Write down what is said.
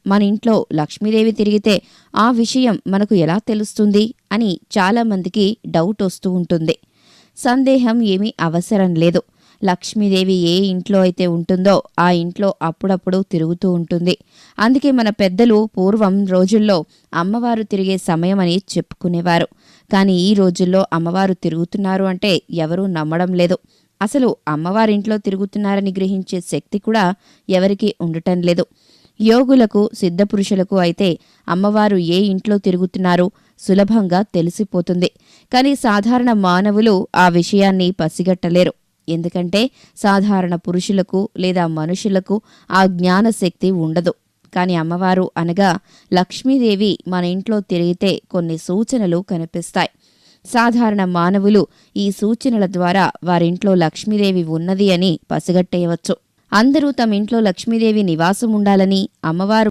మన ఇంట్లో లక్ష్మీదేవి తిరిగితే ఆ విషయం మనకు ఎలా తెలుస్తుంది అని చాలామందికి డౌట్ వస్తూ ఉంటుంది. సందేహం ఏమీ అవసరం లేదు. లక్ష్మీదేవి ఏ ఇంట్లో అయితే ఉంటుందో ఆ ఇంట్లో అప్పుడప్పుడు తిరుగుతూ ఉంటుంది. అందుకే మన పెద్దలు పూర్వం రోజుల్లో అమ్మవారు తిరిగే సమయం అని చెప్పుకునేవారు. కానీ ఈ రోజుల్లో అమ్మవారు తిరుగుతున్నారు అంటే ఎవరూ నమ్మడం లేదు. అసలు అమ్మవారింట్లో తిరుగుతున్నారని గ్రహించే శక్తి కూడా ఎవరికీ ఉండటం లేదు. యోగులకు, సిద్ధపురుషులకు అయితే అమ్మవారు ఏ ఇంట్లో తిరుగుతున్నారో సులభంగా తెలిసిపోతుంది. కానీ సాధారణ మానవులు ఆ విషయాన్ని పసిగట్టలేరు. ఎందుకంటే సాధారణ పురుషులకు లేదా మనుషులకు ఆ జ్ఞానశక్తి ఉండదు. కానీ అమ్మవారు అనగా లక్ష్మీదేవి మన ఇంట్లో తిరిగితే కొన్ని సూచనలు కనిపిస్తాయి. సాధారణ మానవులు ఈ సూచనల ద్వారా వారింట్లో లక్ష్మీదేవి ఉన్నది అని పసిగట్టేయవచ్చు. అందరూ తమ ఇంట్లో లక్ష్మీదేవి నివాసం ఉండాలని, అమ్మవారు